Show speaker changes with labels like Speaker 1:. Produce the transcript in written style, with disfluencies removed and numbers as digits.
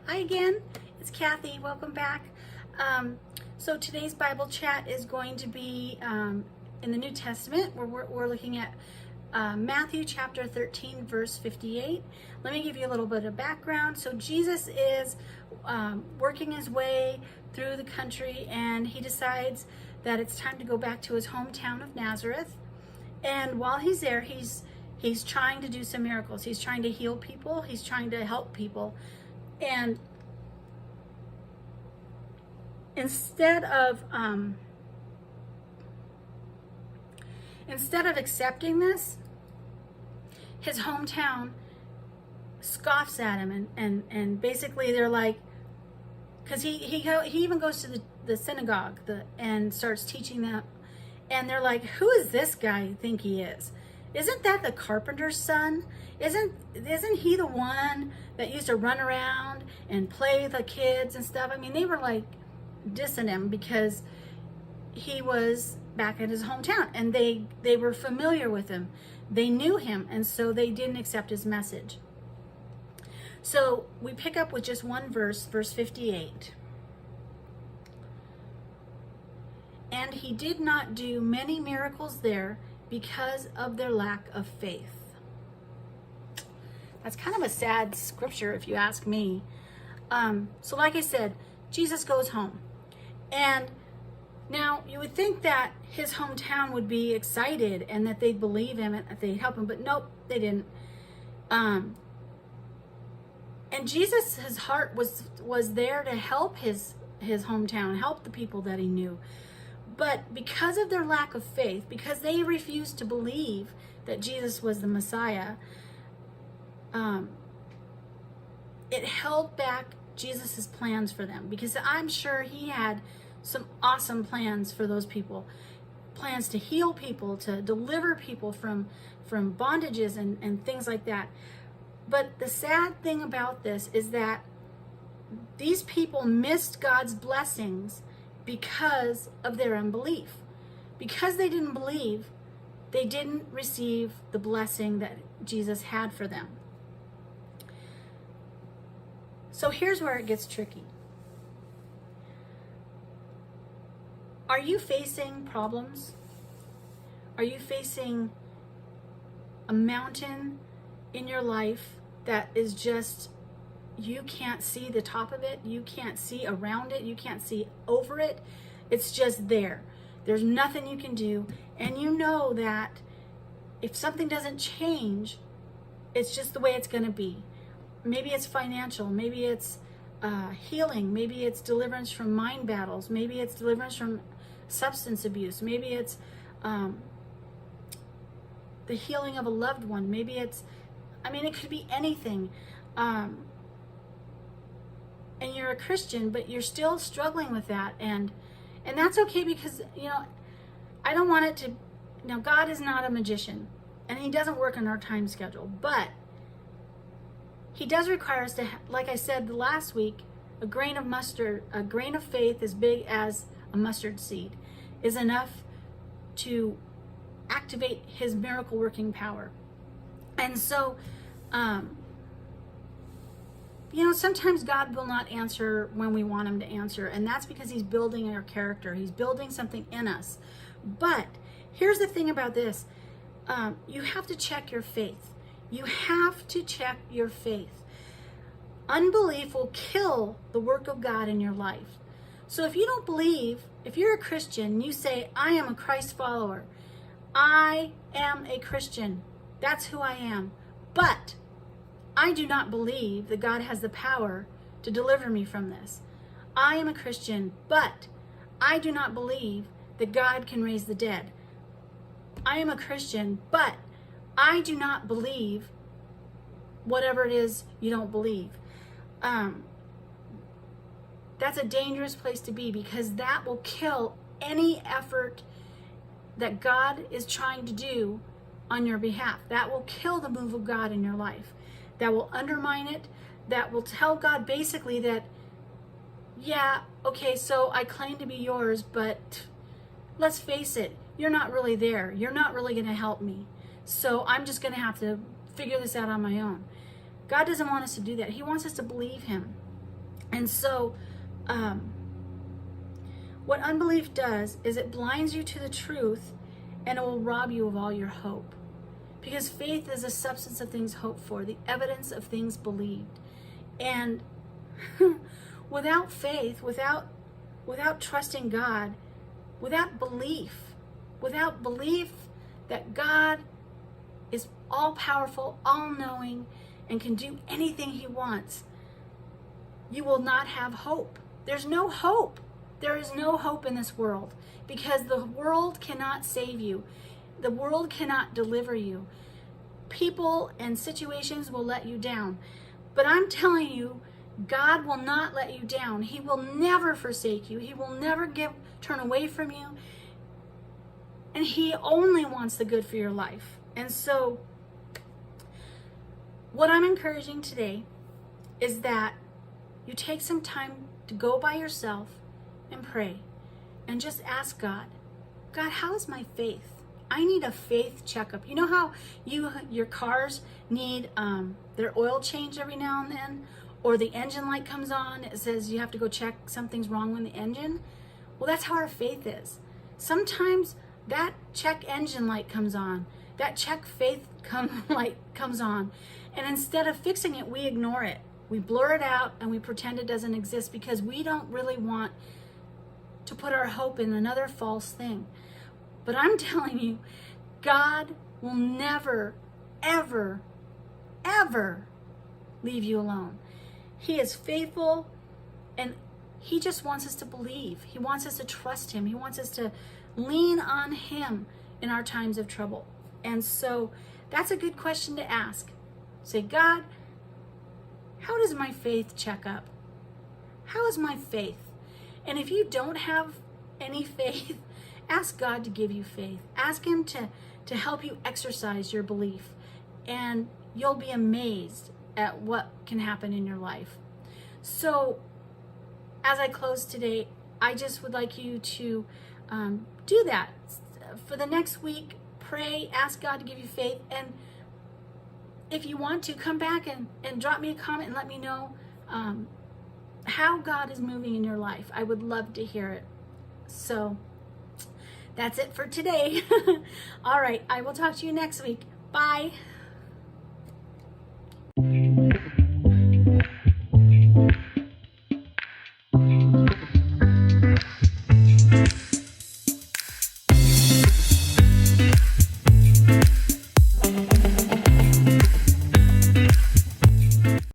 Speaker 1: Hi again, it's Kathy. Welcome back. So today's Bible chat is going to be in the New Testament, where we're looking at Matthew chapter 13, verse 58. Let me give you a little bit of background. So Jesus is working his way through the country, and he decides that it's time to go back to his hometown of Nazareth. And while he's there, he's trying to do some miracles. He's trying to heal people. He's trying to help people. And instead of accepting this, his hometown scoffs at him, and basically they're like, because he even goes to the synagogue and starts teaching them, and they're like, who is this guy you think he is? Isn't that the carpenter's son? Isn't he the one that used to run around and play with the kids and stuff? I mean, they were like dissing him because he was back in his hometown, and they were familiar with him. They knew him, and so they didn't accept his message. So we pick up with just one verse, verse 58. And he did not do many miracles there because of their lack of faith. That's kind of a sad scripture if you ask me. So like I said, Jesus goes home. And now you would think that his hometown would be excited and that they'd believe him and that they'd help him, but nope, they didn't. And Jesus, his heart was there to help his hometown, help the people that he knew. But because of their lack of faith, because they refused to believe that Jesus was the Messiah, it held back Jesus's plans for them, because I'm sure he had some awesome plans for those people, plans to heal people, to deliver people from bondages and things like that. But the sad thing about this is that these people missed God's blessings because of their unbelief. Because they didn't believe, they didn't receive the blessing that Jesus had for them. So here's where it gets tricky. Are you facing problems? Are you facing a mountain in your life that is just, you can't see the top of it, you can't see around it, you can't see over it, it's just there. There's nothing you can do, and you know that if something doesn't change, it's just the way it's going to be. Maybe it's financial, maybe it's healing, maybe it's deliverance from mind battles, maybe it's deliverance from substance abuse, maybe it's the healing of a loved one, maybe it's, it could be anything. And you're a Christian, but you're still struggling with that, and that's okay, because I don't want it to. God is not a magician, and he doesn't work on our time schedule, but he does require us to, like I said last week, a grain of faith as big as a mustard seed is enough to activate his miracle working power. And so sometimes God will not answer when we want him to answer, and that's because he's building our character. He's building something in us. But here's the thing about this. You have to check your faith. You have to check your faith. Unbelief will kill the work of God in your life. So if you don't believe, if you're a Christian, you say, I am a Christ follower. I am a Christian. That's who I am. But I do not believe that God has the power to deliver me from this. I am a Christian, but I do not believe that God can raise the dead. I am a Christian, but I do not believe whatever it is you don't believe. That's a dangerous place to be, because that will kill any effort that God is trying to do on your behalf. That will kill the move of God in your life. That will undermine it. That will tell God basically that, yeah, okay, so I claim to be yours, but let's face it, you're not really there. You're not really going to help me. So I'm just going to have to figure this out on my own. God doesn't want us to do that. He wants us to believe him. And so, what unbelief does is it blinds you to the truth, and it will rob you of all your hope. Because faith is the substance of things hoped for, the evidence of things believed. And without faith, without trusting God, without belief that God is all powerful, all knowing, and can do anything he wants, you will not have hope. There's no hope. There is no hope in this world, because the world cannot save you. The world cannot deliver you. People and situations will let you down. But I'm telling you, God will not let you down. He will never forsake you. He will never turn away from you. And he only wants the good for your life. And so, what I'm encouraging today is that you take some time to go by yourself and pray and just ask God, God, how is my faith? I need a faith checkup. You know how your cars need their oil change every now and then, or the engine light comes on, it says you have to go check something's wrong with the engine? Well, that's how our faith is. Sometimes that check engine light comes on, that check faith light comes on, and instead of fixing it, we ignore it. We blur it out and we pretend it doesn't exist, because we don't really want to put our hope in another false thing. But I'm telling you, God will never, ever, ever leave you alone. He is faithful, and he just wants us to believe. He wants us to trust him. He wants us to lean on him in our times of trouble. And so that's a good question to ask. Say, God, how does my faith check up? How is my faith? And if you don't have any faith, ask God to give you faith. Ask him to help you exercise your belief, and you'll be amazed at what can happen in your life. So as I close today, I just would like you to do that. For the next week, pray, ask God to give you faith, and if you want to, come back and drop me a comment and let me know how God is moving in your life. I would love to hear it. So that's it for today. All right, I will talk to you next week. Bye.